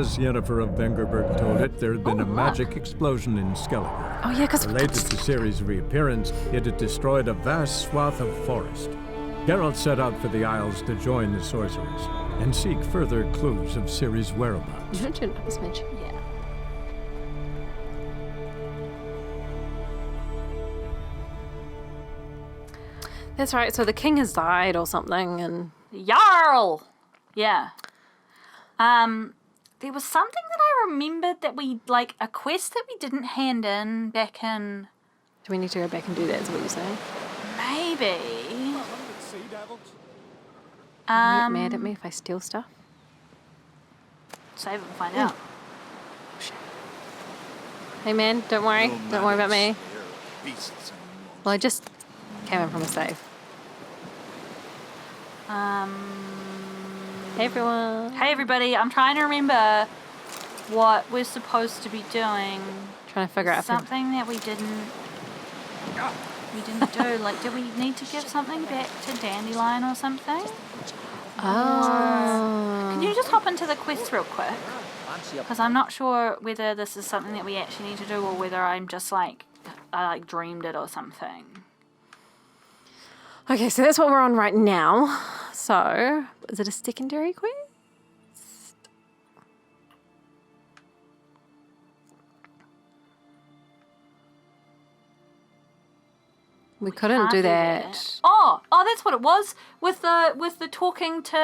as Yennefer of Vengerberg told it, there had been a magic explosion in Skellige. Oh, yeah, because... Related to Ciri's reappearance, it had destroyed a vast swath of forest. Geralt set out for the Isles to join the sorcerers and seek further clues of Ciri's whereabouts. Yeah. That's right, so the king has died or something, and... Jarl! Yeah. There was something that I remembered that we, like, a quest that we didn't hand in back in... Do we need to go back and do that, is what you're saying? Maybe. Are you mad at me if I steal stuff? Save it and find out. Oh, shit. Hey, man, don't worry. Don't worry about me. Well, I just came in from a save. Hey, everyone. Hey, everybody. I'm trying to remember what we're supposed to be doing. Trying to figure out something that we didn't do. Like, did we need to give something back to Dandelion or something? Oh. Can you just hop into the quest real quick? Because I'm not sure whether this is something that we actually need to do or whether I'm just like, I dreamed it or something. Okay, so that's what we're on right now. So, is it a secondary quest? We couldn't do that. Oh, that's what it was with the talking to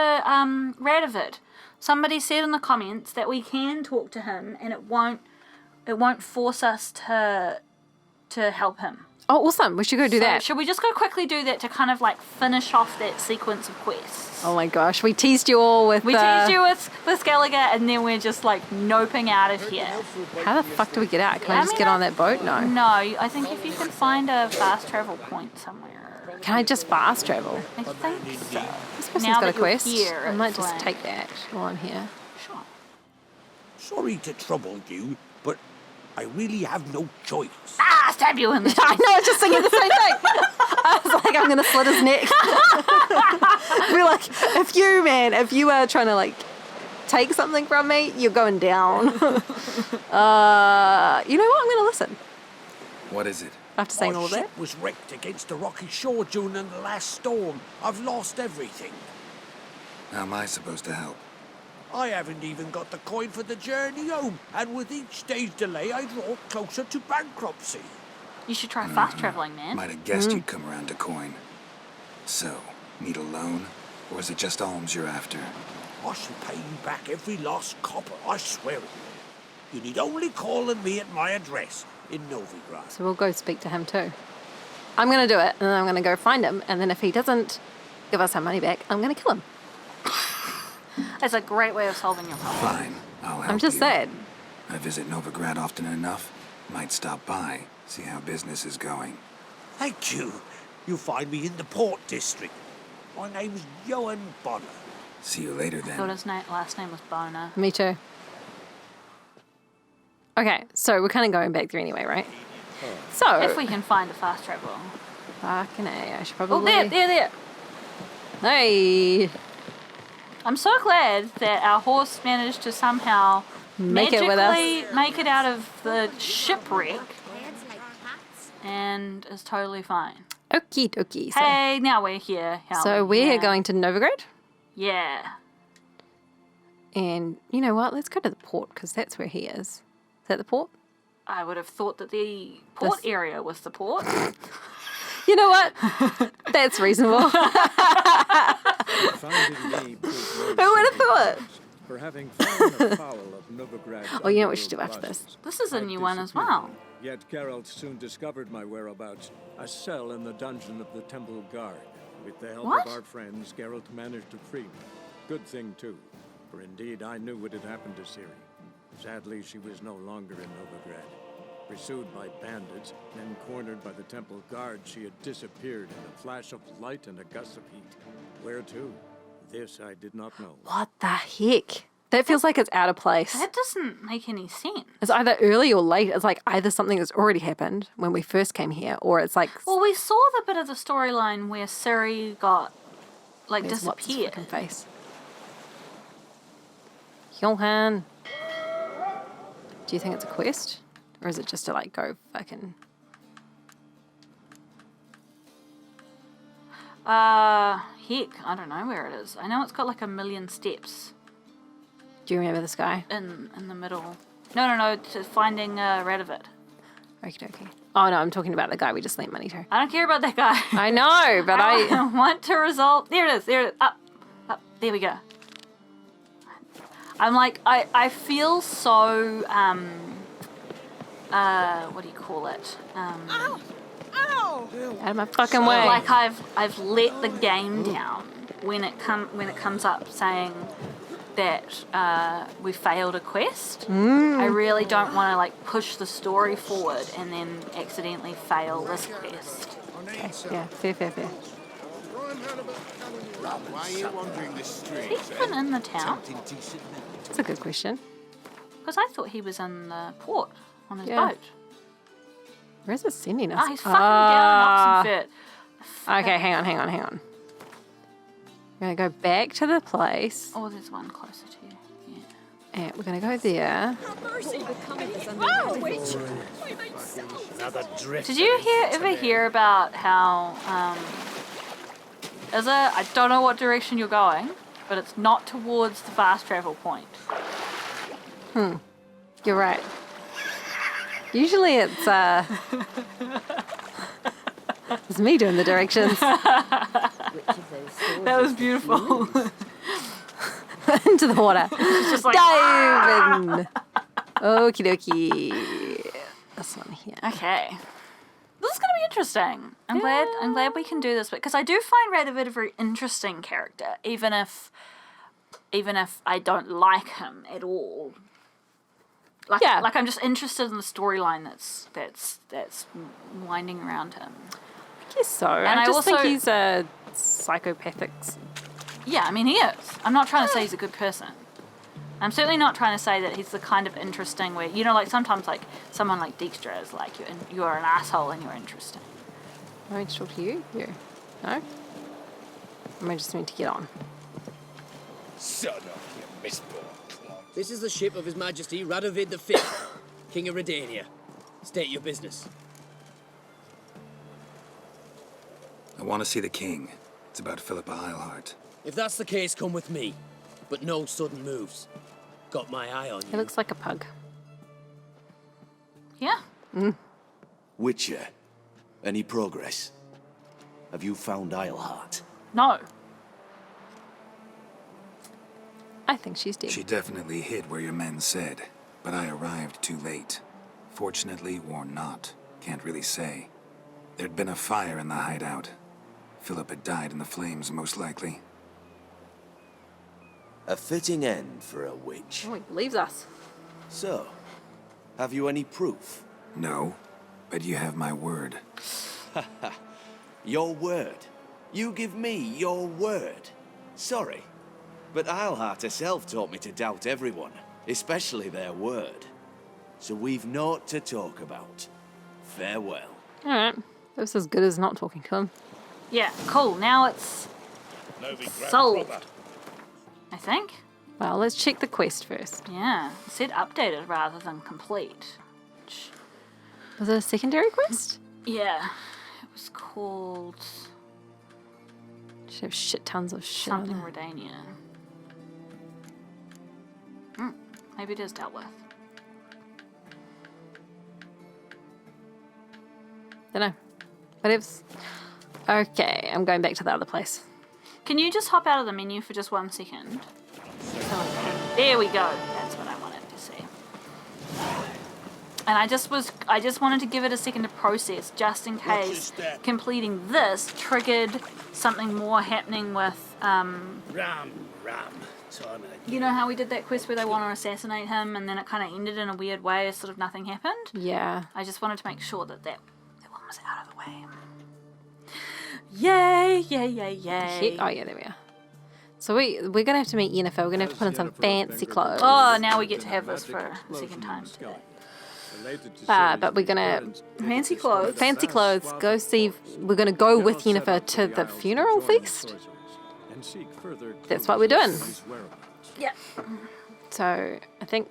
Radovid. Somebody said in the comments that we can talk to him and it won't force us to help him. Oh, awesome. We should go do that. Should we just go quickly do that to kind of like finish off that sequence of quests? Oh my gosh, we teased you all with... We teased you with Skellige and then we're just like noping out of here. How the fuck do we get out? Can I just get on that boat? No. No, I think if you can find a fast travel point somewhere. Can I just fast travel? I think so. This person's got a quest. I might just take that while I'm here. Sure. Sorry to trouble you, but I really have no choice. Stab you in the chest. I know, I was just thinking the same thing. I was like, I'm going to slit his neck. We're like, if you are trying to like take something from me, you're going down. You know what? I'm going to listen. What is it? After saying all of that. My ship was wrecked against a rocky shore during the last storm. I've lost everything. How am I supposed to help? I haven't even got the coin for the journey home, and with each day's delay, I draw closer to bankruptcy. You should try fast traveling, man. Might have guessed you'd come around to coin. So, need a loan? Or is it just alms you're after? I shall pay you back every last copper, I swear it. You need only call on me at my address in Novigrad. So we'll go speak to him too. I'm going to do it, and then I'm going to go find him, and then if he doesn't give us our money back, I'm going to kill him. That's a great way of solving your problem. Fine, I'll help I'm just you. saying. I visit Novigrad often enough. Might stop by, see how business is going. Thank you. You'll find me in the Port District. My name's Johan Bonner. See you later I thought then. his last name was Boner. Me too. Okay, so we're kind of going back there anyway, right? So... If we can find a fast travel. Fucking A, I should probably... Oh, there. Hey! I'm so glad that our horse managed to somehow Make it with us. magically make it out of the shipwreck and is totally fine. Okie dokie. Hey, now we're here. So we're going to Novigrad? Yeah. And you know what? Let's go to the port, because that's where he is. Is that the port? I would have thought that the port area was the port. You know what? That's reasonable. Who would have thought? For having fallen afoul of Novigrad's Oh, you know what we should do underworld after this? lusts, This is a I new one as disappeared. well. Yet Geralt soon discovered my whereabouts, a cell in the dungeon of the Temple Guard. With the help What? of our friends, Geralt managed to free me. Good thing, too, for indeed I knew what had happened to Ciri. Sadly, she was no longer in Novigrad. Pursued by bandits, then cornered by the Temple Guard, she had disappeared in a flash of light and a gust of heat. Where to? This I did not know. What the heck? That feels like it's out of place. That doesn't make any sense. It's either early or late. It's like either something that's already happened when we first came here, or it's like... Well, we saw the bit of the storyline where Ciri got, like, Where's Watts' disappeared. fucking face? Johan. Do you think it's a quest? Or is it just to like go fucking... Heck, I don't know where it is. I know it's got like 1,000,000 steps Do you remember this guy? in the middle. No, to finding Radovid. Okie dokie. Oh no, I'm talking about the guy we just lent money to. I don't care about that guy. I know, but I want to resolve. There it is. Up. There we go. I'm like, I feel so, what do you call it? out of my fucking way. Like I've let the game down when it comes up saying that we failed a quest. I really don't want to like push the story forward and then accidentally fail this quest. Okay, yeah, fair. Why are you wandering the streets? Is he even in the town? That's a good question. Because I thought he was in the port on his Yeah. boat. Where is it sending us? Oh, he's fucking down in Oxenfurt. Okay, hang on. We're going to go back to the place. Oh, there's one closer to you. Yeah. And we're going to go there. Another drift. Did you ever hear about how I don't know what direction you're going, but it's not towards the fast travel point. You're right. Usually it's it's me doing the directions. That was beautiful. Into the water. It's just like Dive in. Okie dokie. This one here. okay. This is gonna be interesting. I'm glad we can do this because I do find Radovid a very interesting character, even if I don't like him at all. Like, Yeah. like I'm just interested in the storyline that's winding around him. I guess so. And I I just think also- he's a psychopathic. Yeah, I mean he is. I'm not trying to say he's a good person. I'm certainly not trying to say that he's the kind of interesting where like sometimes like someone like Dijkstra is like you're an asshole and you're interesting. Am I to talk to you? You? No? Am I just meant to get on? Son of your misborn clod. This is the ship of His Majesty Radovid V, King of Redania. State your business. I want to see the king. It's about Philippa Eilhart. If that's the case, come with me. But no sudden moves. Got my eye on He you. looks like a pug. Yeah. Witcher, any progress? Have you found Eilhart? No. I think she's dead. She definitely hid where your men said, but I arrived too late. Fortunately or not, can't really say. There'd been a fire in the hideout. Philip had died in the flames, most likely. A fitting end for a witch. Oh, he believes us. So, have you any proof? No, but you have my word. Your word? You give me your word? Sorry, but Eilhart herself taught me to doubt everyone, especially their word. So we've naught to talk about. Farewell. Alright. That was as good as not talking to him. Yeah. Cool. Now it's sold. I think. Well, let's check the quest first. Yeah. It said updated rather than complete. Which- Was it a secondary quest? Yeah. It was called Should have shit tons of shit something on it. Redania. Maybe it is dealt with. Dunno. Whatevs. Okay, I'm going back to the other place. Can you just hop out of the menu for just 1 second? There we go. That's what I wanted to see. And I just wanted to give it a second to process, just in case completing this triggered something more happening with Ram. Time you know how we did that quest where they want to assassinate him and then it kind of ended in a weird way as sort of nothing happened? Yeah. I just wanted to make sure that one was out of the way. Yay! Oh yeah, there we are. So we're gonna have to meet Yennefer. We're gonna have to put on some fancy clothes. Oh, now we get to have this for a second time today. But we're gonna Fancy clothes. fancy clothes. Go see. We're gonna go with Yennefer to the funeral feast. That's what we're doing. Yeah. So I think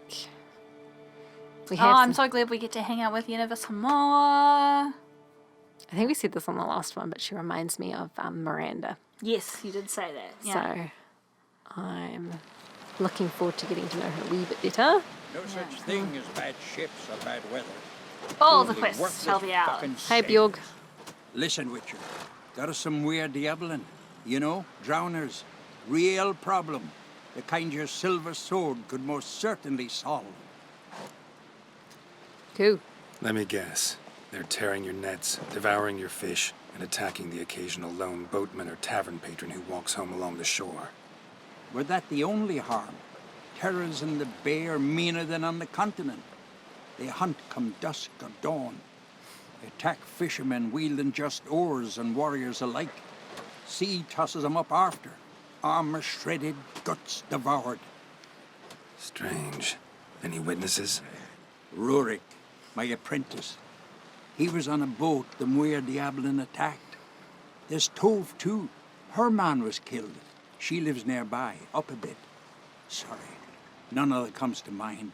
We Oh, have I'm some- so glad we get to hang out with Yennefer some more. I think we said this on the last one, but she reminds me of Miranda. Yes, you did say that. Yeah. So I'm looking forward to getting to know her a wee bit better. No such thing as bad ships or bad weather. All the Totally quests worthless shall be out. fucking Hey, Bjorg. sailors. Listen, Witcher. Got us some weird diaboling. You know, drowners. Real problem. The kind your silver sword could most certainly solve. Cool. Let me guess. They're tearing your nets, devouring your fish, and attacking the occasional lone boatman or tavern patron who walks home along the shore. Were that the only harm? Terrors in the bay are meaner than on the continent. They hunt come dusk or dawn. They attack fishermen wielding just oars and warriors alike. Sea tosses them up after. Armor shredded, guts devoured. Strange. Any witnesses? Rurik, my apprentice. He was on a boat the Muir Diablin attacked. There's Tove, too. Her man was killed. She lives nearby, up a bit. Sorry, none of that comes to mind.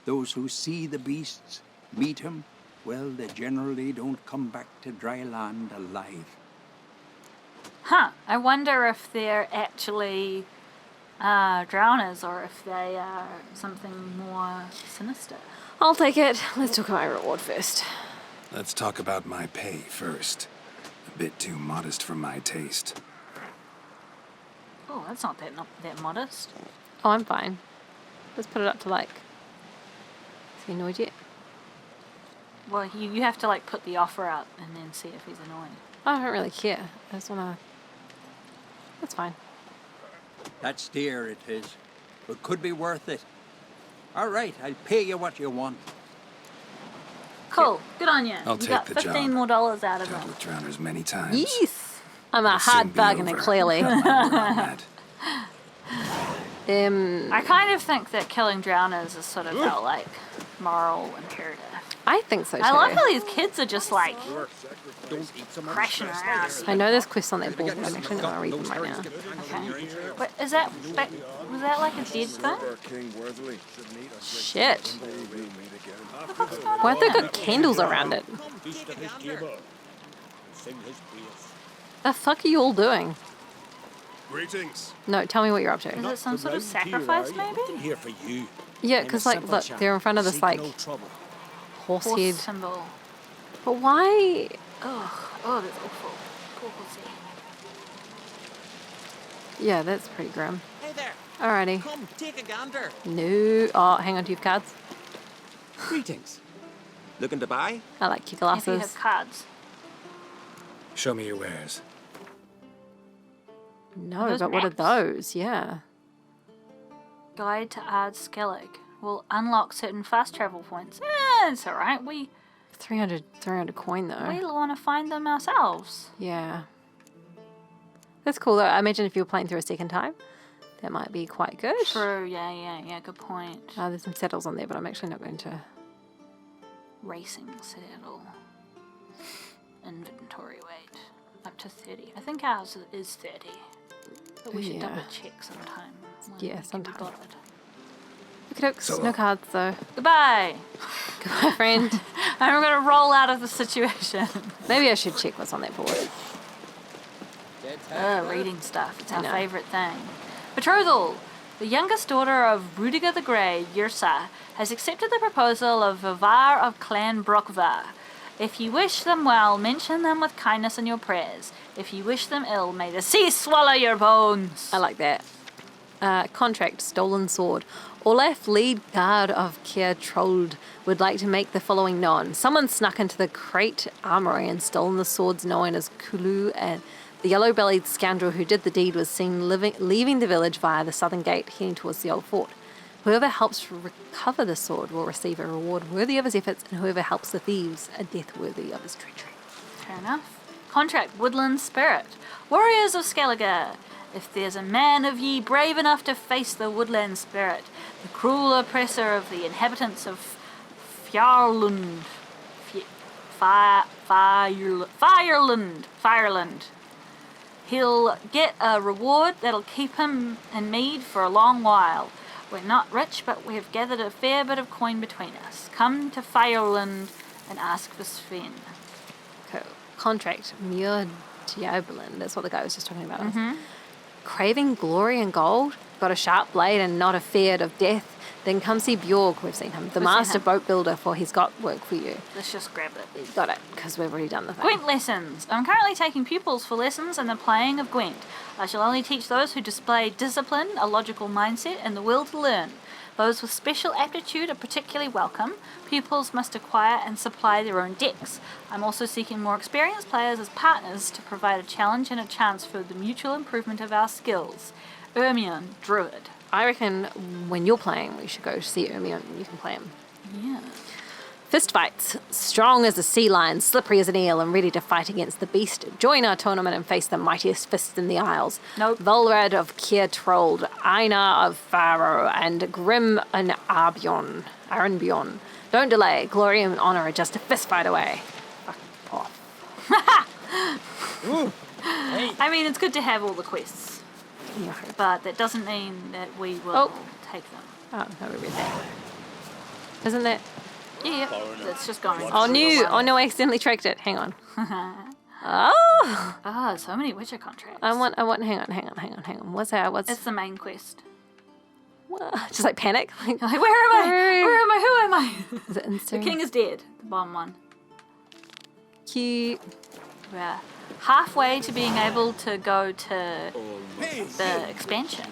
Those who see the beasts, meet him, well, they generally don't come back to dry land alive. Huh. I wonder if they're actually drowners or if they are something more sinister. I'll take it. Let's talk about my reward first. Let's talk about my pay first. A bit too modest for my taste. Oh, that's not that modest. Oh, I'm fine. Let's put it up to like. Is he annoyed yet? Well, you have to like put the offer out and then see if he's annoyed. I don't really care. I just wanna. That's fine. That's dear, it is, but could be worth it. All right, I'll pay you what you want. Cool. Good on you. I'll You take got the 15 job. more dollars out of Dealt it. with drowners many times. Yes. I'm a It'll soon hard be bargainer, over. clearly. Got my word on that. I kind of think that killing drowners is sort of our like moral imperative. I think so too. I love how these kids are just like crashing around. I know there's quests on that board, but I'm actually not gonna read them right now. Okay. Wait, was that like a dead thing? Shit. Why have they got candles around it? The fuck are you all doing? Greetings. No, tell me what you're up to. Is it some sort of sacrifice maybe? Here for you. Yeah, because like, look, they're in front of this like horse Horse head. symbol. But why? Oh, that's awful. Poor horsey. Yeah, that's pretty grim. Hey there. Alrighty. Come, take a gander. No. Oh, hang on to your cards. Greetings. Looking to buy? I like your If you have glasses. cards. Show me your wares. No, Those but what are maps? those? Yeah. Guide to Ard Skellig will unlock certain fast travel points. It's alright. We 300 coin though. want to find them ourselves. Yeah. That's cool though. I imagine if you were playing through a second time, that might be quite good. True, yeah, good point. There's some saddles on there, but I'm actually not going to. Racing saddle. Inventory weight. Up to 30. I think ours is 30. But we should Yeah. double check sometime. when Yeah, we can be sometime. bothered. Look at no cards though. Goodbye! Goodbye, friend. I'm gonna roll out of the situation. Maybe I should check what's on that board. Reading stuff. It's I our know. favourite thing. Betrothal! The youngest daughter of Rudiger the Grey, Yrsa, has accepted the proposal of Vivar of Clan Brockvar. If you wish them well, mention them with kindness in your prayers. If you wish them ill, may the sea swallow your bones. I like that. Contract, stolen sword. Olaf, lead guard of Kier Trold, would like to make the following known. Someone snuck into the crate armory and stolen the swords known as Kulu, and the yellow-bellied scoundrel who did the deed was seen leaving the village via the southern gate, heading towards the old fort. Whoever helps recover the sword will receive a reward worthy of his efforts, and whoever helps the thieves, a death worthy of his treachery. Fair enough. Contract, Woodland Spirit. Warriors of Skellige, if there's a man of ye brave enough to face the Woodland Spirit, the cruel oppressor of the inhabitants of Fjarlund, Fireland, he'll get a reward that'll keep him in mead for a long while. We're not rich, but we have gathered a fair bit of coin between us. Come to Fireland and ask for Sven. Cool. Contract Muir Diabolin. That's what the guy was just talking about. Craving glory and gold, got a sharp blade and not afeard of death, then come see Bjorg, we've seen him, the We've seen master him. boat builder, for he's got work for you. Let's just grab it. Got it, because we've already done the thing. Gwent lessons. I'm currently taking pupils for lessons in the playing of Gwent. I shall only teach those who display discipline, a logical mindset, and the will to learn. Those with special aptitude are particularly welcome. Pupils must acquire and supply their own decks. I'm also seeking more experienced players as partners to provide a challenge and a chance for the mutual improvement of our skills. Ermion, Druid. I reckon when you're playing, we should go see Ermion and you can play him. Yeah. Fist fights. Strong as a sea lion, slippery as an eel, and ready to fight against the beast. Join our tournament and face the mightiest fists in the Isles. Nope. Volrad of Kiertrold, Einar of Faro, and Grim and Arenbjorn. Don't delay. Glory and honor are just a fist fight away. Fuck off. I mean, it's good to have all the quests, Yeah. but that doesn't mean that we will take them. Oh, no, we read that. Isn't that... Yeah, it's just going. Oh, new. Oh, no, I accidentally tracked it. Hang on. Oh! Ah, so many Witcher contracts. I want, hang on. What's that? It's the main quest. What? Just like panic? Like, Like, where am I? Where am I? Who am I? is it The instant? king is dead. The bottom one. Cute. We're halfway to being able to go to the expansion,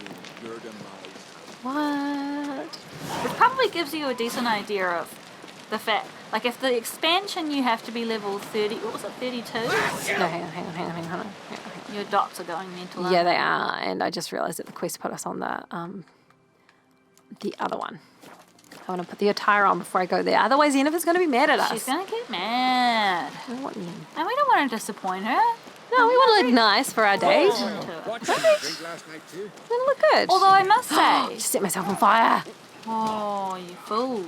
What? which probably gives you a decent idea of the fact. Like, if the expansion you have to be level 30, what was it, 32? No, hang on. Your dots are going mental. Yeah, aren't they are. And I just realised that the quest put us on the other one. I want to put the attire on before I go there. Otherwise, Yennefer's going to be mad at us. She's going to get mad. I want Yen. And we don't want to disappoint her. No, we want to look nice for our date. Watch you drink last night too. We want to look good. Although I must say... Just set myself on fire. Oh, you fool.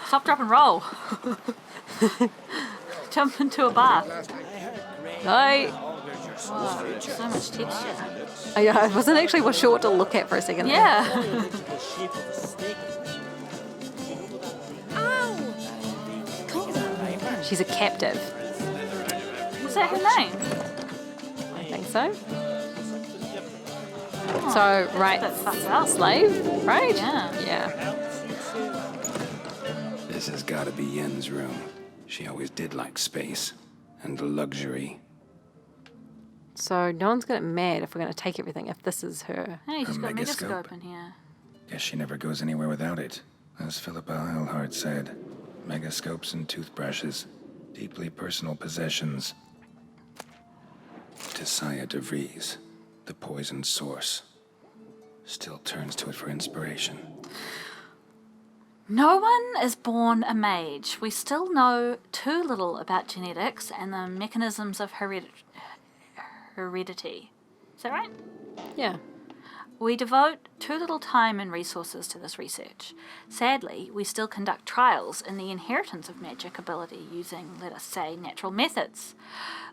Stop, drop, and roll. Jump into a bath. No. Whoa, so much texture. I wasn't actually sure what to look at for a second. Yeah. She's a captive. Is that her name? I think so. So, right, That fucks up. slave, right? Yeah. Yeah. This has got to be Yen's room. She always did like space and luxury. So no one's gonna get mad if we're gonna take everything, if this is her. Hey, she's got a megascope. megascope in here. Guess she never goes anywhere without it. As Philippa Eilhart said, megascopes and toothbrushes, deeply personal possessions. To Saya de Vries, the poisoned source, still turns to it for inspiration. No one is born a mage. We still know too little about genetics and the mechanisms of heredity. Is that right? Yeah. We devote too little time and resources to this research. Sadly, we still conduct trials in the inheritance of magic ability using, let us say, natural methods.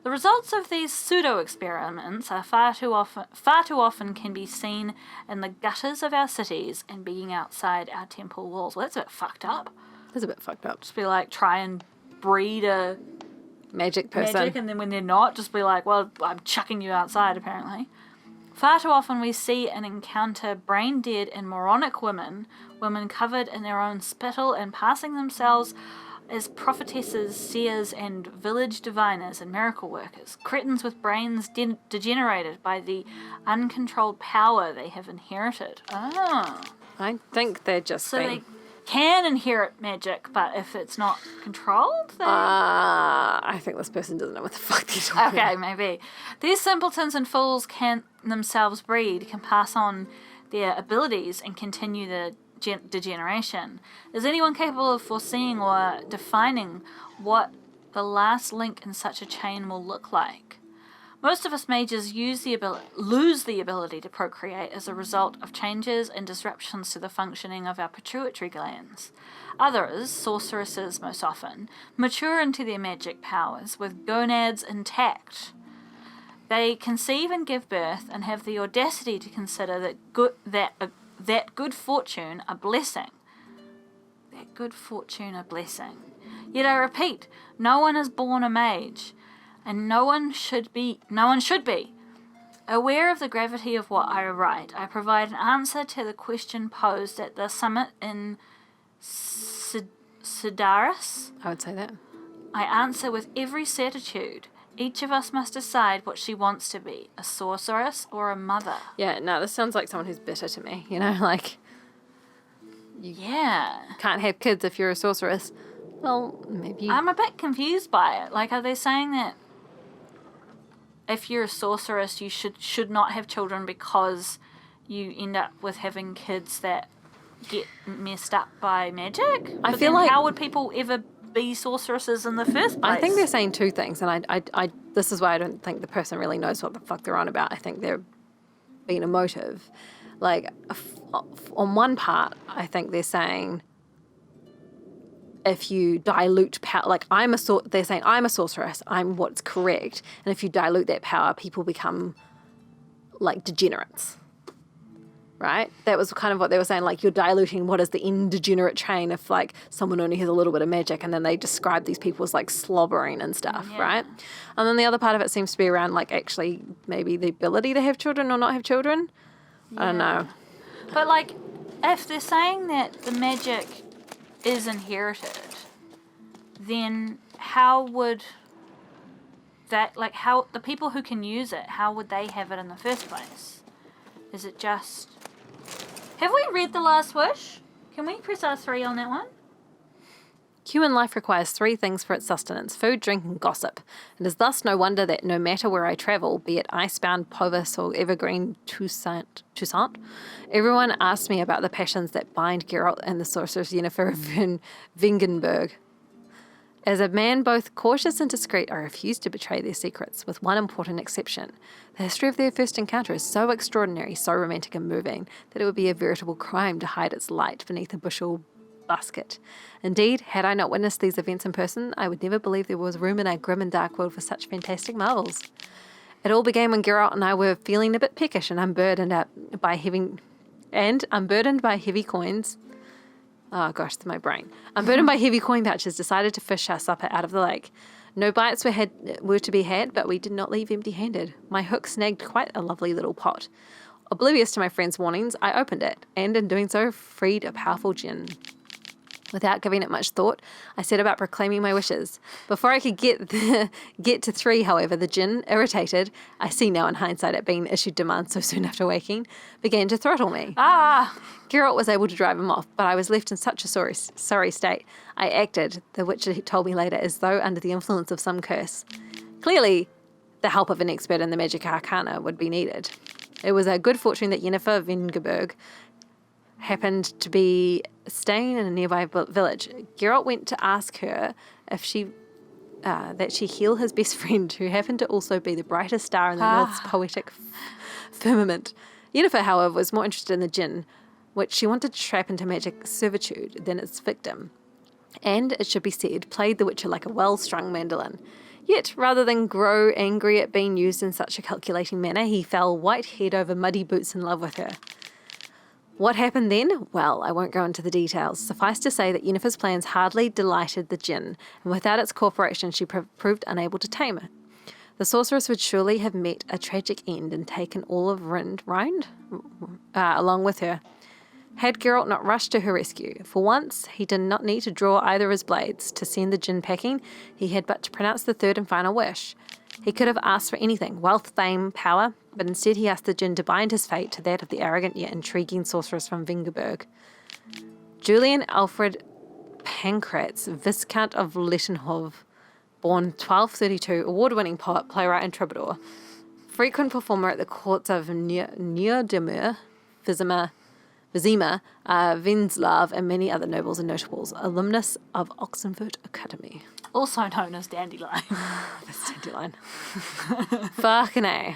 The results of these pseudo-experiments are far too often can be seen in the gutters of our cities and being outside our temple walls. Well, that's a bit fucked up. That's a bit fucked up. Just be like, try and breed a Magic person. magic, and then when they're not, just be like, well, I'm chucking you outside, apparently. Far too often we see and encounter brain-dead and moronic women covered in their own spittle and passing themselves as prophetesses, seers, and village diviners and miracle workers, cretins with brains degenerated by the uncontrolled power they have inherited. Oh. I think they're just So being... they can inherit magic, but if it's not controlled, they... I think this person doesn't know what the fuck they're talking Okay, about. maybe. These simpletons and fools can themselves breed, can pass on their abilities and continue the degeneration. Is anyone capable of foreseeing or defining what the last link in such a chain will look like? Most of us mages lose the ability to procreate as a result of changes and disruptions to the functioning of our pituitary glands. Others, sorceresses most often, mature into their magic powers with gonads intact. They conceive and give birth and have the audacity to consider that that good fortune a blessing. That good fortune a blessing. Yet I repeat, no one is born a mage, and no one should be. Aware of the gravity of what I write, I provide an answer to the question posed at the summit in Sidaris. I would say that. I answer with every certitude. Each of us must decide what she wants to be, a sorceress or a mother. Yeah, no, this sounds like someone who's bitter to me, you know, like... Yeah. Can't have kids if you're a sorceress. Well, maybe... I'm a bit confused by it. Like, are they saying that if you're a sorceress, you should not have children because you end up with having kids that get messed up by magic? I feel then like... how would people ever be sorceresses in the first place? I think they're saying two things, and I this is why I don't think the person really knows what the fuck they're on about. I think they're being emotive. Like, on one part, I think they're saying if you dilute power, like they're saying I'm a sorceress, I'm what's correct, and if you dilute that power, people become like degenerates. Right? That was kind of what they were saying, like you're diluting what is the indegenerate chain if like someone only has a little bit of magic, and then they describe these people as like slobbering and stuff, right? And then the other part of it seems to be around like actually maybe the ability to have children or not have children. I don't know. But like, if they're saying that the magic is inherited, then how would that, like, how the people who can use it, how would they have it in the first place? Is it just... Have we read The Last Wish? Can we press R3 on that one? Human life requires three things for its sustenance: food, drink, and gossip. It is thus no wonder that no matter where I travel, be it icebound Povus or evergreen Toussaint, everyone asks me about the passions that bind Geralt and the sorceress Yennefer of Vingenberg. As a man both cautious and discreet, I refuse to betray their secrets, with one important exception. The history of their first encounter is so extraordinary, so romantic and moving, that it would be a veritable crime to hide its light beneath a bushel basket. Indeed, had I not witnessed these events in person, I would never believe there was room in our grim and dark world for such fantastic marvels. It all began when Geralt and I were feeling a bit peckish and unburdened by heavy coins. Oh gosh, my brain. Unburdened by heavy coin pouches, decided to fish our supper out of the lake. No bites were to be had, but we did not leave empty-handed. My hook snagged quite a lovely little pot. Oblivious to my friend's warnings, I opened it, and in doing so, freed a powerful djinn. Without giving it much thought, I set about proclaiming my wishes. Before I could get to three, however, the djinn, irritated, I see now in hindsight at being issued demands so soon after waking, began to throttle me. Geralt was able to drive him off, but I was left in such a sorry state. I acted, the witcher told me later, as though under the influence of some curse. Clearly, the help of an expert in the magic arcana would be needed. It was a good fortune that Yennefer of Vingerberg happened to be staying in a nearby village. Geralt went to ask her if that she heal his best friend, who happened to also be the brightest star in the North's poetic firmament. Yennefer, however, was more interested in the djinn, which she wanted to trap into magic servitude, than its victim. And, it should be said, played the Witcher like a well-strung mandolin. Yet, rather than grow angry at being used in such a calculating manner, he fell white head over muddy boots in love with her. What happened then? Well, I won't go into the details. Suffice to say that Yennefer's plans hardly delighted the djinn, and without its cooperation she proved unable to tame it. The sorceress would surely have met a tragic end and taken all of Rind along with her, had Geralt not rushed to her rescue. For once, he did not need to draw either of his blades to send the djinn packing. He had but to pronounce the third and final wish. He could have asked for anything, wealth, fame, power, but instead he asked the djinn to bind his fate to that of the arrogant yet intriguing sorceress from Vingerberg. Julian Alfred Pankratz, Viscount of Lettenhove, born 1232, award-winning poet, playwright and troubadour, frequent performer at the courts of Niodemir, Vizima, Vinslav, and many other nobles and notables, alumnus of Oxenford Academy. Also known as Dandelion. That's Dandelion. Fucking A.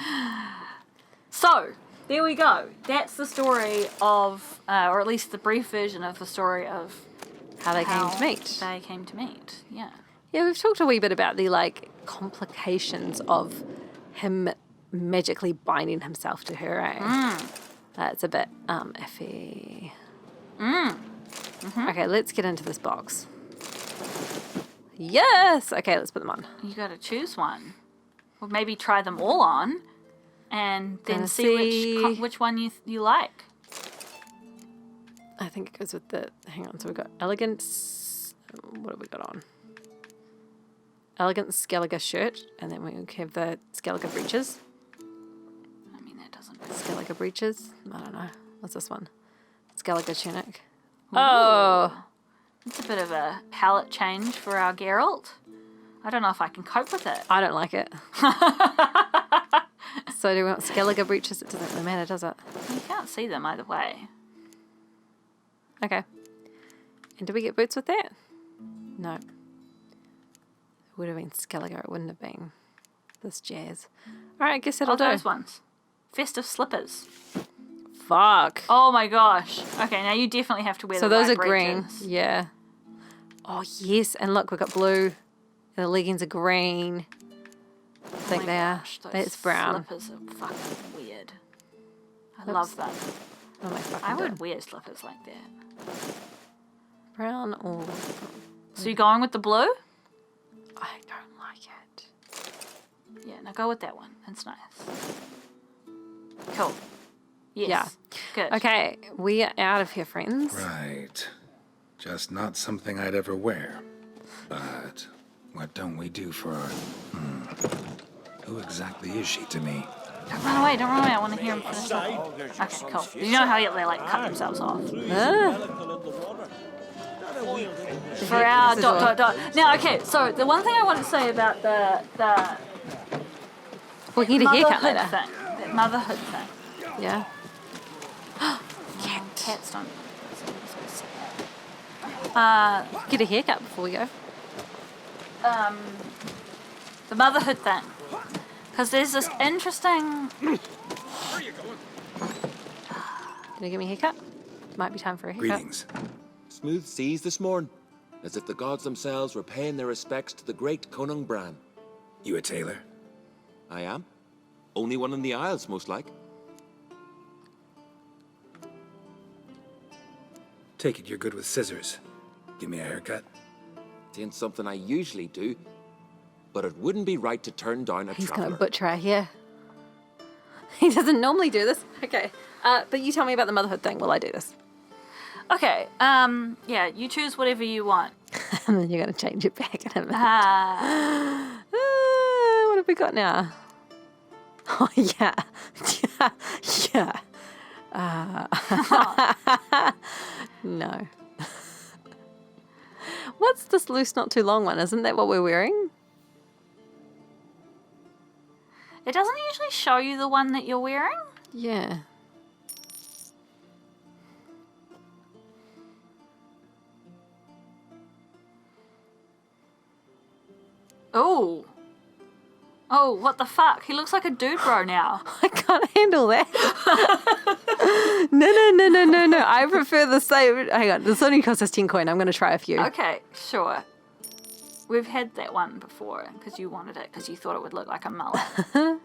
So, there we go. That's the story of, or at least the brief version of the story of how they came to meet. They came to meet, yeah. Yeah, we've talked a wee bit about the, complications of him magically binding himself to her, eh? It's a bit iffy. Okay, let's get into this box. Yes! Okay, let's put them on. You got to choose one. Or maybe try them all on, and then Gonna see which one you like. I think it goes with the... Hang on, so we've got elegance... What have we got on? Elegant Skellige shirt, and then we have the Skellige breeches. I mean, that doesn't... Skellige breeches? I don't know. What's this one? Skellige tunic. Oh! It's a bit of a palette change for our Geralt. I don't know if I can cope with it. I don't like it. So do we want Skellige breeches? It doesn't really matter, does it? You can't see them either way. Okay. And do we get boots with that? No. It would have been Skellige. It wouldn't have been this jazz. All right, I guess that'll do. Those ones. Festive slippers. Fuck. Oh my gosh. Okay, now you definitely have to wear So the those white are green. breeches. Yeah. Oh, yes. And look, we've got blue. And the leggings are green. I think they are. Those That's brown. slippers are fucking weird. I love them. Oh my fucking I would God. wear slippers like that. Brown or... So you're going with the blue? I don't like it. Yeah, now go with that one. That's nice. Cool. Yes. Yeah. Good. Okay, we are out of here, friends. Right. Just not something I'd ever wear. But what don't we do for our... Who exactly is she to me? Don't run away, I want to hear him finish up. Okay, cool. You know how they like cut themselves off. For our ... Now, okay, so the one thing I want to say about the We can get a haircut motherhood later. thing, that motherhood thing. Yeah. Cats don't. Get a haircut before we go. The motherhood thing. Because there's this interesting... Gonna give me a haircut? Might be time for a haircut. Greetings. Smooth seas this morn, as if the gods themselves were paying their respects to the great Conung Bran. You a tailor? I am. Only one in the Isles, most like. Take it you're good with scissors. Give me a haircut. It ain't something I usually do, but it wouldn't be right to turn down a He's traveller. gonna butcher our hair. He doesn't normally do this. Okay. But you tell me about the motherhood thing while I do this. Okay, yeah, you choose whatever you want. And then you're gonna change it back in a minute. What have we got now? Oh, yeah. Yeah. No. What's this loose, not too long one? Isn't that what we're wearing? It doesn't usually show you the one that you're wearing. Yeah. Oh. Oh, what the fuck? He looks like a dude bro now. I can't handle that. No. I prefer the same. Hang on, this only costs us 10 coin. I'm going to try a few. Okay, sure. We've had that one before because you wanted it because you thought it would look like a mullet. Does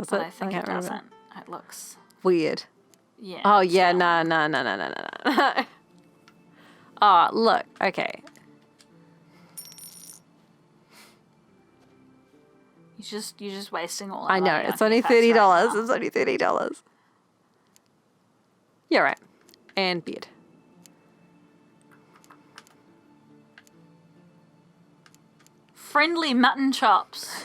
But it? I think can't it remember. doesn't. It looks... Weird. Yeah. Oh, yeah, no. Oh, look. Okay. You're just wasting all. I know. money on It's only haircuts right $30. now. It's only $30. Yeah, right. And beard. Friendly mutton chops.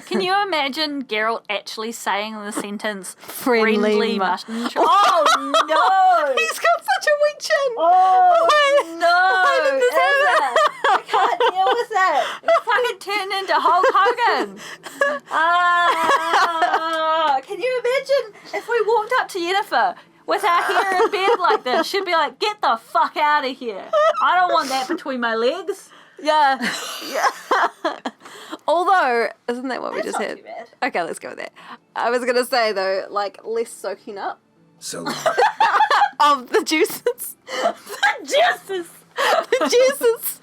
Can you imagine Geralt actually saying the sentence Friendly mutton chops? Oh no! He's got such a weak chin. Oh Why- no! why did this happen? I can't deal with that. It's fucking turned into Hulk Hogan. Can you imagine if we walked up to Yennefer with our hair and beard like this? She'd be like, "Get the fuck out of here! I don't want that between my legs." Yeah. Although, isn't that what we That's just not had? too bad. Okay, let's go with that. I was going to say, though, like, less soaking up So long. of the juices. Jesus. The juices.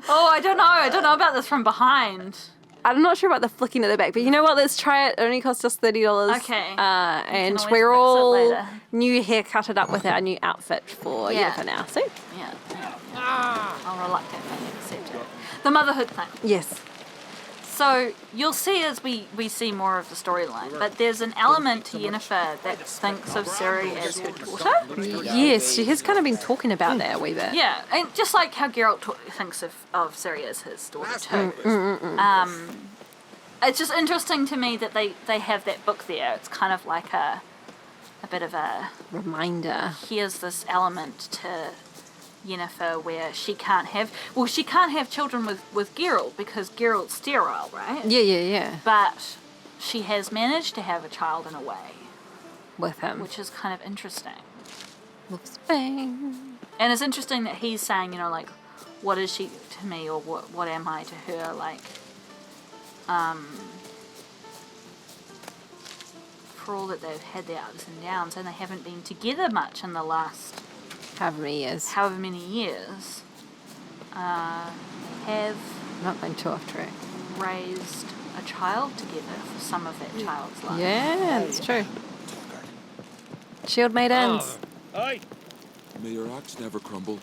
Oh, I don't know. I don't know about this from behind. I'm not sure about the flicking at the back, but you know what? Let's try it. It only cost us $30. Okay. And always we're fix it all later. new haircutted up with our new outfit for Yeah. now. See? Yeah. I'll reluctantly accept it. The motherhood thing. Yes. So you'll see as we see more of the storyline, but there's an element to Yennefer that thinks of Ciri as her daughter. Yes, she has kind of been talking about that a wee bit. Yeah, and just like how Geralt thinks of Ciri as his daughter too. It's just interesting to me that they have that book there. It's kind of like a bit of a Reminder. here's this element to Yennefer where she can't have children with Geralt because Geralt's sterile, right? Yeah. But she has managed to have a child in a way, With him. which is kind of interesting. Whoops, bang. And it's interesting that he's saying, you know, like, what is she to me or what am I to her? Like, for all that they've had their ups and downs and they haven't been together much in the last However many years. years, have Not going too off track. raised a child together for some of that child's life. Yeah, that's true. Shield made ends. Aye. May your axe never crumble.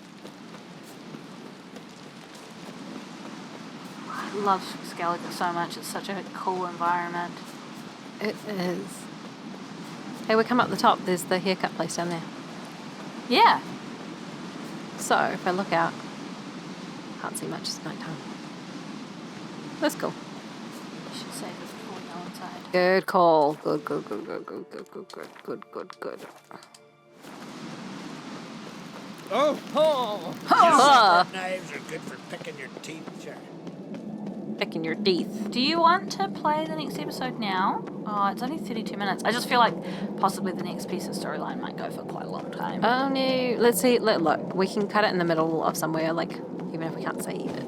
I love Skellige so much. It's such a cool environment. It is. Hey, we come up the top. There's the haircut place down there. Yeah. So, if I look out, can't see much. It's nighttime. That's cool. You should save it before we go inside. Good call. Good. Knives are good for picking your teeth, sure. Picking your teeth. Do you want to play the next episode now? Oh, it's only 32 minutes. I just feel like possibly the next piece of storyline might go for quite a long time. Oh no. Let's see. Look, we can cut it in the middle of somewhere, like, even if we can't save it.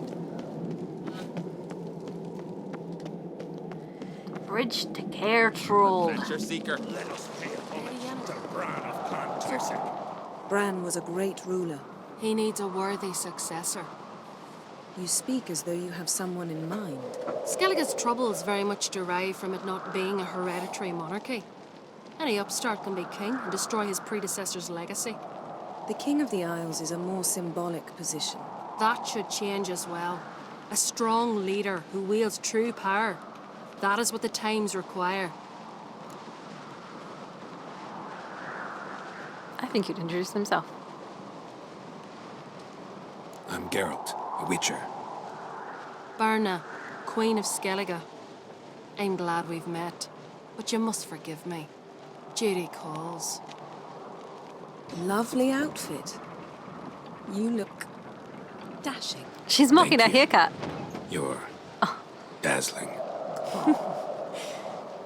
Bridge to Geralt. Adventure seeker. Let us pay homage to Bran of Clontarf. Bran was a great ruler. He needs a worthy successor. You speak as though you have someone in mind. Skellige's troubles very much derive from it not being a hereditary monarchy. Any upstart can be king and destroy his predecessor's legacy. The King of the Isles is a more symbolic position. That should change as well. A strong leader who wields true power. That is what the times require. I think you'd introduce himself. I'm Geralt, a witcher. Berna, Queen of Skellige. I'm glad we've met, but you must forgive me. Duty calls. Lovely outfit. You look dashing. She's mocking Thank her you. haircut. You're dazzling.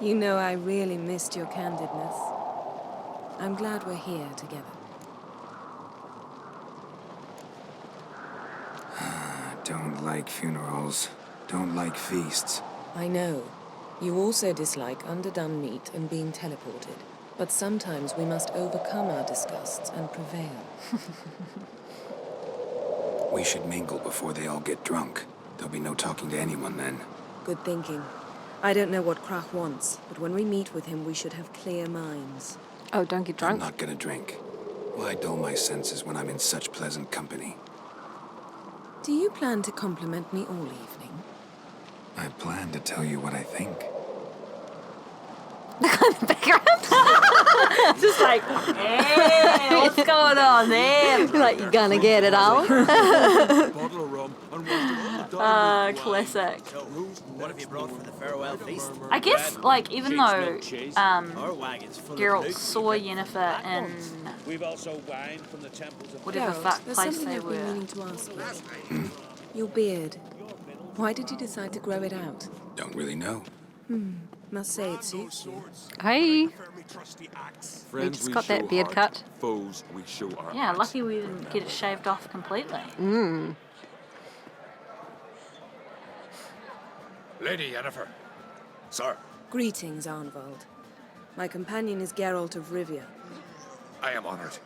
You know I really missed your candidness. I'm glad we're here together. Don't like funerals. Don't like feasts. I know. You also dislike underdone meat and being teleported. But sometimes we must overcome our disgusts and prevail. We should mingle before they all get drunk. There'll be no talking to anyone then. Good thinking. I don't know what Krach wants, but when we meet with him, we should have clear minds. Oh, don't get I'm drunk. not gonna drink. Why dull my senses when I'm in such pleasant company? Do you plan to compliment me all evening? I plan to tell you what I think. Just like, hey, what's going on there? Like, you gonna get it all? Bottle of rum and Classic. What have you brought for the farewell feast? I guess, like, even though Our wagon's full Geralt of saw Yennefer in We've also wine from the temples of whatever Geralt, fuck there's place something they I've been were. meaning to ask you. Your beard. Why did you decide to grow it out? Don't really know. Must say it suits you. Hey. Friends just got that show beard heart, cut. Foes we show our Yeah, axe. lucky we didn't get it shaved off completely. Lady Yennefer. Sir, Greetings, Arnvald. My companion is Geralt of Rivia. I am honored.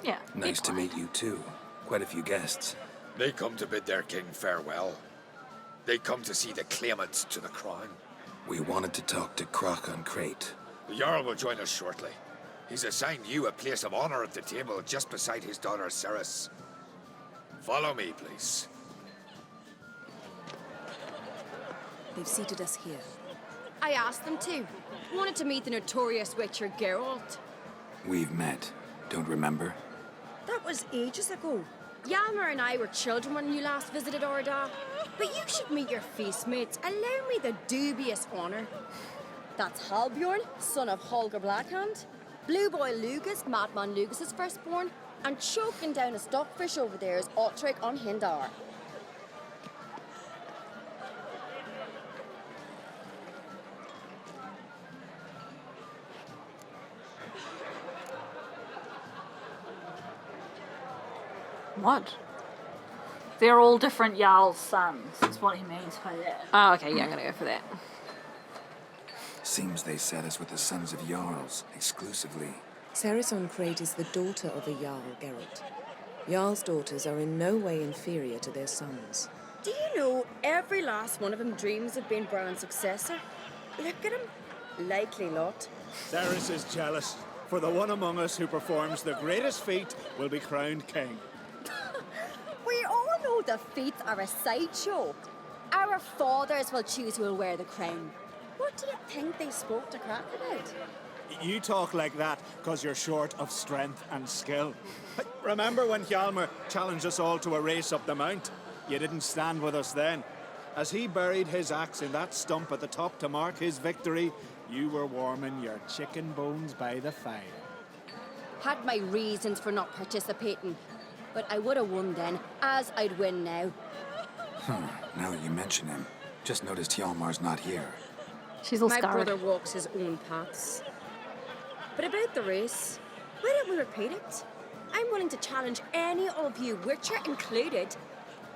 Yeah. Nice to meet you too. Quite a few guests. They come to bid their king farewell. They come to see the claimants to the crown. We wanted to talk to Croc on Crate. The Jarl will join us shortly. He's assigned you a place of honor at the table just beside his daughter Ceres. Follow me, please. They've seated us here. I asked them to. Wanted to meet the notorious witcher Geralt. We've met. Don't remember? That was ages ago. Yalmer and I were children when you last visited Orda. But you should meet your feast mates. Allow me the dubious honor. That's Halbjorn, son of Holger Blackhand. Blue Boy Lugas, Madman Lugas' firstborn. And choking down a stockfish over there is Otric on Hindar. What? They're all different Jarl's sons, is what he means by that. Oh, okay, yeah, I'm gonna go for that. Seems they set us with the sons of Jarls, exclusively. Ceres on Crate is the daughter of a Jarl, Geralt. Jarl's daughters are in no way inferior to their sons. Do you know every last one of them dreams of being Bran's successor? Look at him. Likely lot. Ceres is jealous, for the one among us who performs the greatest feat will be crowned king. We all know the feats are a sideshow. Our fathers will choose who will wear the crown. What do you think they spoke to Crack about? You talk like that because you're short of strength and skill. Remember when Hjalmar challenged us all to a race up the mount? You didn't stand with us then. As he buried his axe in that stump at the top to mark his victory, you were warming your chicken bones by the fire. Had my reasons for not participating, but I would have won then, as I'd win now. Now that you mention him, just noticed Hjalmar's not here. She's all My scarred. brother walks his own paths. But about the race, why don't we repeat it? I'm willing to challenge any of you, Witcher included.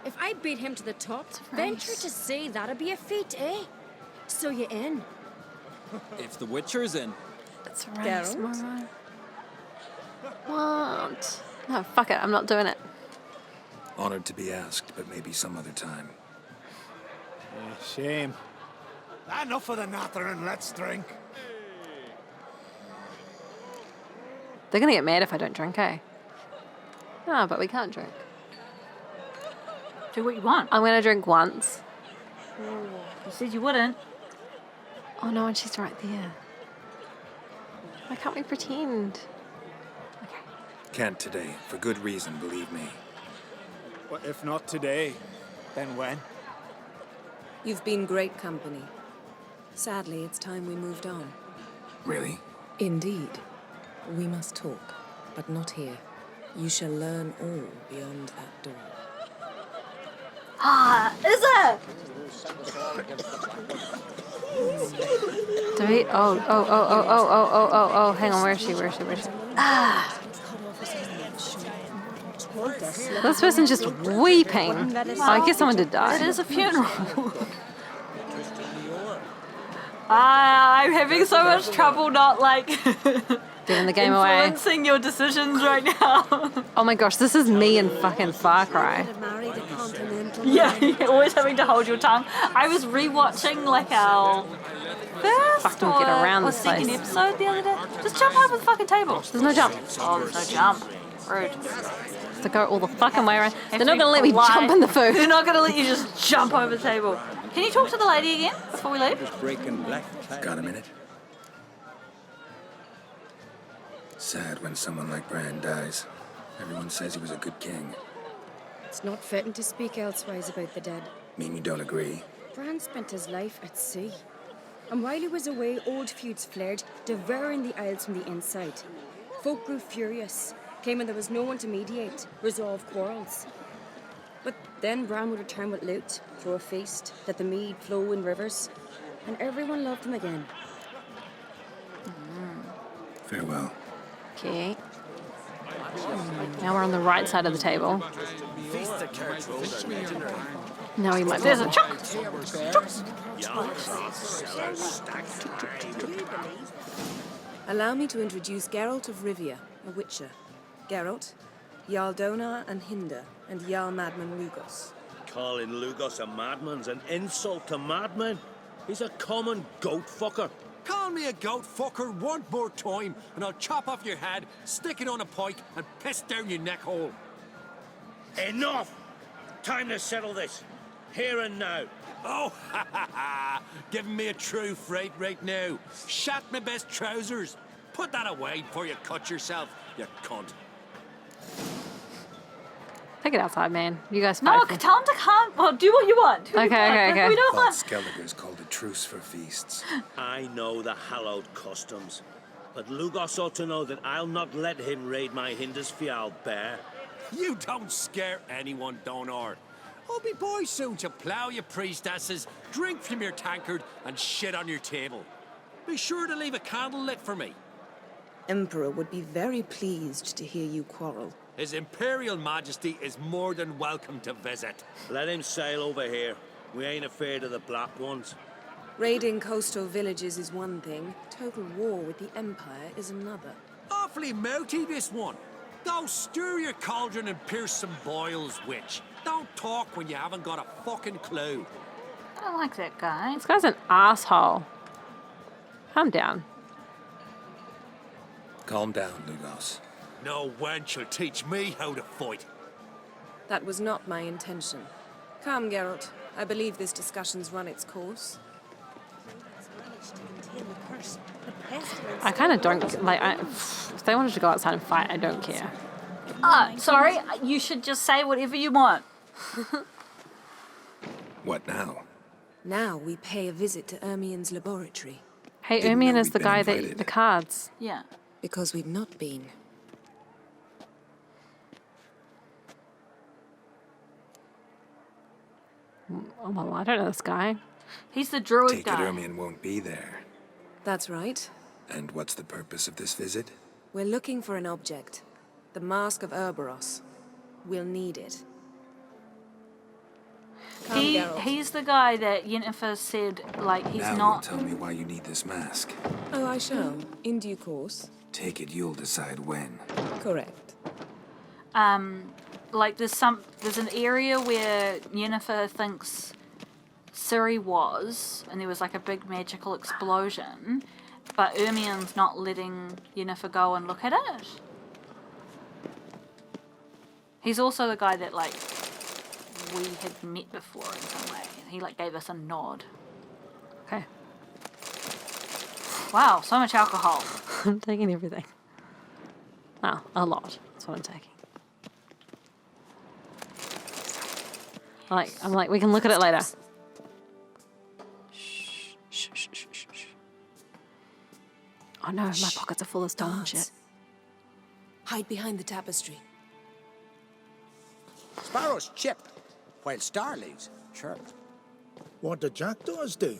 If I beat him to the top, venture to say that'd be a feat, eh? So you in? If the Witcher's in. That's right, Geralt? Mara. What? No, fuck it, I'm not doing it. Honored to be asked, but maybe some other time. Shame. Enough of the nattering, let's drink. They're gonna get mad if I don't drink, eh? No, but we can't drink. Do what you want. I'm gonna drink once. You said you wouldn't. Oh no, and she's right there. Why can't we pretend? Can't today, for good reason, believe me. Well, if not today, then when? You've been great company. Sadly, it's time we moved on. Really? Indeed. We must talk, but not here. You shall learn all beyond that door. Ah, is it? Do we? Oh, hang on, where is she? Ah! This person's just weeping. Oh, I guess someone did die. It is a funeral. I'm having so much trouble not like Giving the game away. influencing your decisions right now. Oh my gosh, this is me in fucking Far Cry. Yeah, you're always having to hold your tongue. I was rewatching like our first Fucking get around or this second place. episode the other day. Just jump over the fucking table. There's no jump. Oh, there's no jump. Rude. To go all the fucking way around. Have They're to not be gonna let me polite. jump in the food. They're not gonna let you just jump over the table. Can you talk to the lady again before we leave? Breaking black. Got a minute? Sad when someone like Bran dies. Everyone says he was a good king. It's not fitting to speak elsewise about the dead. Mean you don't agree? Bran spent his life at sea. And while he was away, old feuds flared, devouring the Isles from the inside. Folk grew furious, claiming there was no one to mediate, resolve quarrels. But then Bran would return with loot, throw a feast, let the mead flow in rivers, and everyone loved him again. Farewell. Okay. Now we're on the right side of the table. Now we might be. There's a chuck. Allow me to introduce Geralt of Rivia, a witcher. Geralt, Jarl Dona and Hinder, and Jarl Madman Lugos. Calling Lugos a madman's an insult to madmen. He's a common goat fucker. Call me a goat fucker one more time, and I'll chop off your head, stick it on a pike, and piss down your neck hole. Enough! Time to settle this. Here and now. Oh, ha ha ha! Giving me a true fright right now. Shat my best trousers. Put that away before you cut yourself, you cunt. Take it outside, man. You guys No, fight. tell him to come. Well, do what you want. Do what you want. Okay. We don't Thought want. Skellige's called a truce for feasts. I know the hallowed customs, but Lugos ought to know that I'll not let him raid my Hindisfial bear. You don't scare anyone, Donar. I'll be boy soon to plough your priestesses, drink from your tankard, and shit on your table. Be sure to leave a candle lit for me. Emperor would be very pleased to hear you quarrel. His Imperial Majesty is more than welcome to visit. Let him sail over here. We ain't afraid of the black ones. Raiding coastal villages is one thing. Total war with the Empire is another. Awfully mouty, this one. Go stir your cauldron and pierce some boils, witch. Don't talk when you haven't got a fucking clue. I don't like that guy. This guy's an asshole. Calm down. Calm down, Lugos. No wench will teach me how to fight. That was not my intention. Come, Geralt. I believe this discussion's run its course. I kind of don't like. If they wanted to go outside and fight, I don't care. Sorry. You should just say whatever you want. What now? Now we pay a visit to Ermien's laboratory. Hey, Didn't Ermien know is we'd the been guy that invited. the cards. Yeah. Because we've not been. Oh, well, I don't know this guy. He's the druid Take it guy. Ermion won't be there. That's right. And what's the purpose of this visit? We're looking for an object. The Mask of Ouroboros. We'll need it. Come, Geralt. He's the guy that Yennefer said, like, he's now not. you'll tell me why you need this mask. Oh, I shall. In due course. Take it you'll decide when. Correct. Like there's an area where Yennefer thinks Ciri was, and there was like a big magical explosion, but Ermien's not letting Yennefer go and look at it. He's also the guy that like we had met before in some way. He like gave us a nod. Okay. Wow, so much alcohol. I'm taking everything. Oh, a lot. That's what I'm taking. I'm like, we can look at it later. Shh, shh, shh, shh, shh, shh. Oh no, my pockets are full of stolen shit. Hide behind the tapestry. Sparrows chip, while starlings chirp. What do jackdaws do?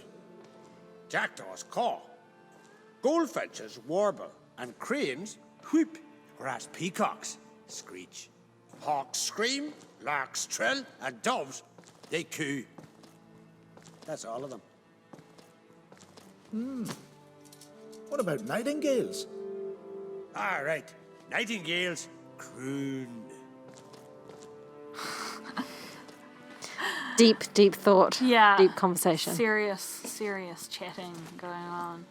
Jackdaws caw. Goldfinches warble, and cranes whoop, whereas peacocks screech. Hawks scream, larks trill, and doves, they coo. That's all of them. What about nightingales? All right, nightingales croon. Deep thought. Yeah. Deep conversation. Serious chatting going on.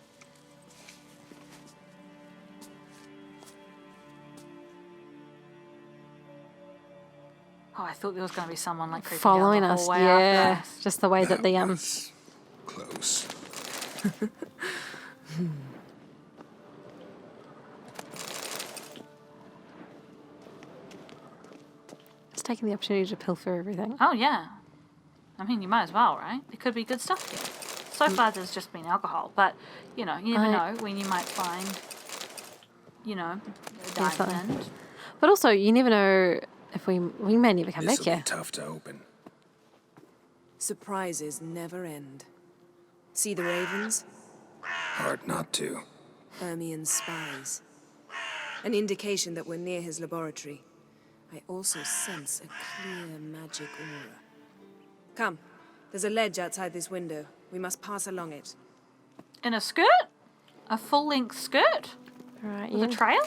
Oh, I thought there was going to be someone like creeping Following down the us, hallway yeah. after us. Just the way that the Close. Just taking the opportunity to pilfer everything. Oh yeah, I mean you might as well, right? There could be good stuff here. So far there's just been alcohol, but you know you never know when you might find, you know, a Yeah, something. diamond. But also, you never know if we may never come back This'll be here. tough to open. Surprises never end. See the ravens? Hard not to. Ermien's spies. An indication that we're near his laboratory. I also sense a clear magic aura. Come, there's a ledge outside this window. We must pass along it. In a skirt, a full-length skirt Right, with a trail.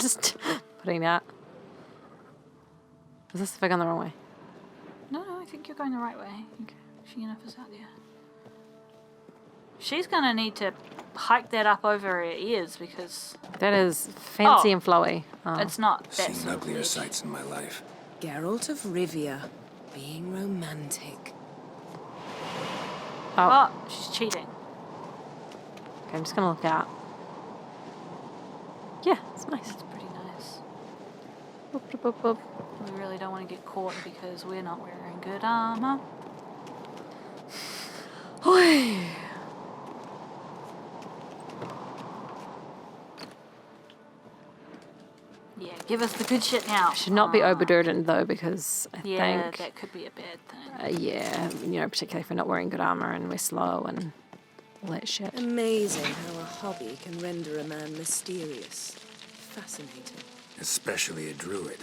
Just putting that. Is this if I go the wrong way? No, I think you're going the right way. I think Yennefer's out there. She's gonna need to hike that up over her ears because... That is fancy and flowy. It's not that Seen sort of uglier ledge. sights in my life. Geralt of Rivia, being romantic. Oh, she's cheating. Okay, I'm just gonna look out. Yeah, it's nice. It's pretty nice. Boop, boop, boop, boop. We really don't want to get caught because we're not wearing good armor. Yeah, give us the good shit now. Should not be overburdened though, because I think that could be a bad thing. yeah, you know, particularly if we're not wearing good armor and we're slow and all that shit. Amazing how a hobby can render a man mysterious. Fascinating. Especially a druid.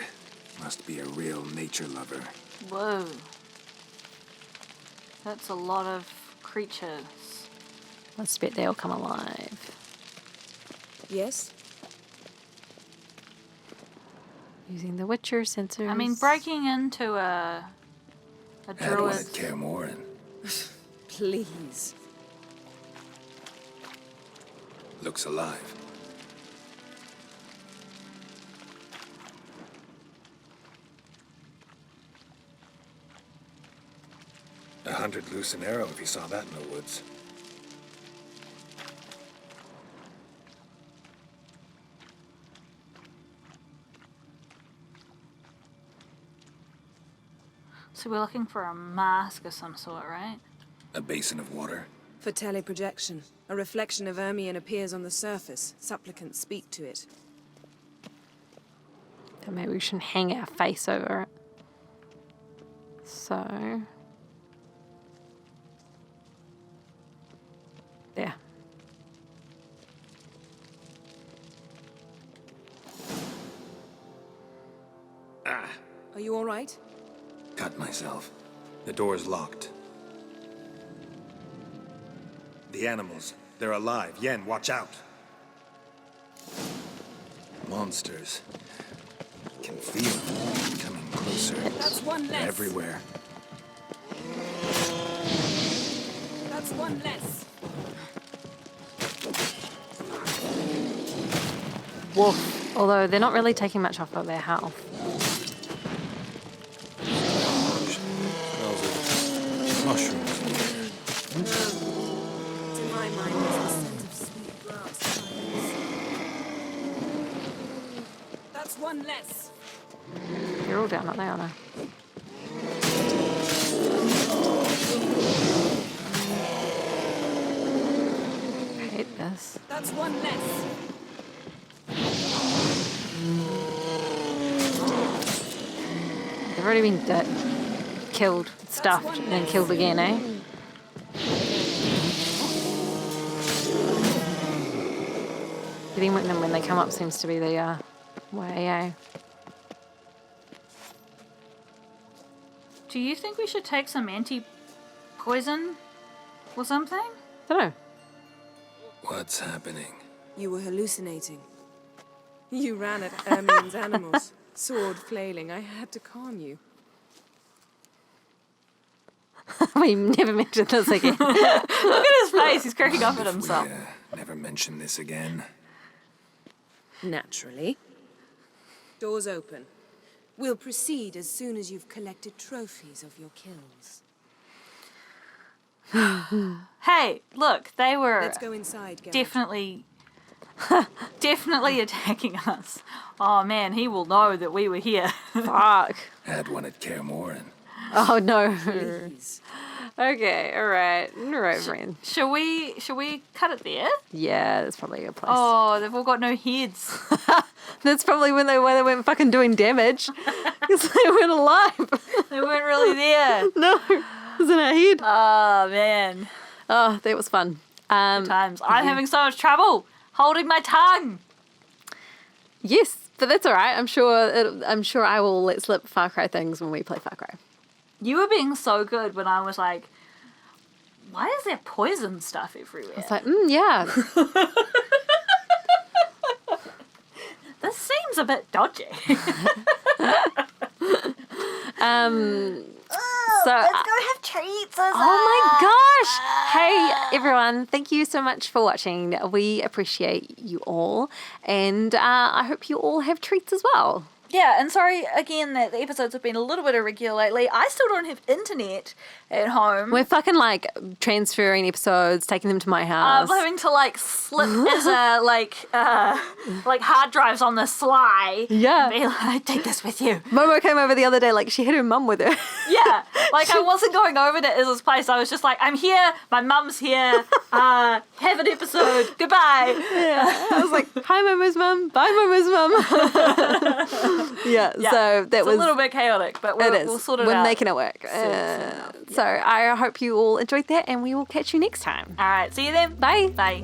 Must be a real nature lover. Whoa. That's a lot of creatures. Let's bet they'll come alive. Yes? Using the Witcher sensors. I mean, breaking into a Had one druid. at Kaer Morhen. Please. Looks alive. A 100 loose an arrow if you saw that in the woods. So we're looking for a mask of some sort, right? A basin of water. For teleprojection, a reflection of Ermion appears on the surface. Supplicants speak to it. Then maybe we shouldn't hang our face over it. So... there. Ah! Are you all right? Cut myself. The door's locked. The animals. They're alive. Yen, watch out. Monsters. Can feel them coming closer. That's one They're less. everywhere. That's one less. Woof. Although they're not really taking much off of their health. Smells of mushrooms in here. To my mind, it's the scent of sweet grass. That's one less. They're all down, aren't they? Aren't they? I hate this. That's one less. They've already been killed, stuffed, and then killed again, eh? Getting with them when they come up seems to be the way, eh? Do you think we should take some anti-poison or something? I don't know. What's happening? You were hallucinating. You ran at Ermion's animals, sword flailing. I had to calm you. We never mentioned this again. Look at his face. He's cracking up at If himself. we never mention this again. Naturally. Doors open. We'll proceed as soon as you've collected trophies of your kills. Hey, look, they were Let's go inside, Geralt. definitely attacking us. Oh man, he will know that we were here. Fuck. Had one at Kaer Morhen. Oh no. Please. Okay, alright. Alright, friend. Shall we cut it there? Yeah, that's probably a place. Oh, they've all got no heads. That's probably why they weren't fucking doing damage. Because they weren't alive. They weren't really there. No. It was in our head. Oh man. Oh, that was fun. Good times. I'm having so much trouble holding my tongue. Yes, but that's alright. I'm sure I will let slip Far Cry things when we play Far Cry. You were being so good when I was like, why is there poison stuff everywhere? It's like, yeah. This seems a bit dodgy. So let's go have treats. Oh my gosh! Hey everyone, thank you so much for watching. We appreciate you all, and I hope you all have treats as well. Yeah, and sorry again that the episodes have been a little bit irregular lately. I still don't have internet at home. We're fucking like transferring episodes, taking them to my house. I'm having to like slip as a like hard drives on the sly. Yeah. And be like, take this with you. Momo came over the other day, like she had her mum with her. Yeah, like I wasn't going over to Iz's place. I was just like, I'm here. My mum's here. Have an episode. Goodbye. Yeah. I was like, hi, Momo's mum. Bye, Momo's mum. Yeah, so that was a little bit chaotic, but we'll sort it out. We're making it work. So I hope you all enjoyed that, and we will catch you next time. All right, see you then. Bye. Bye.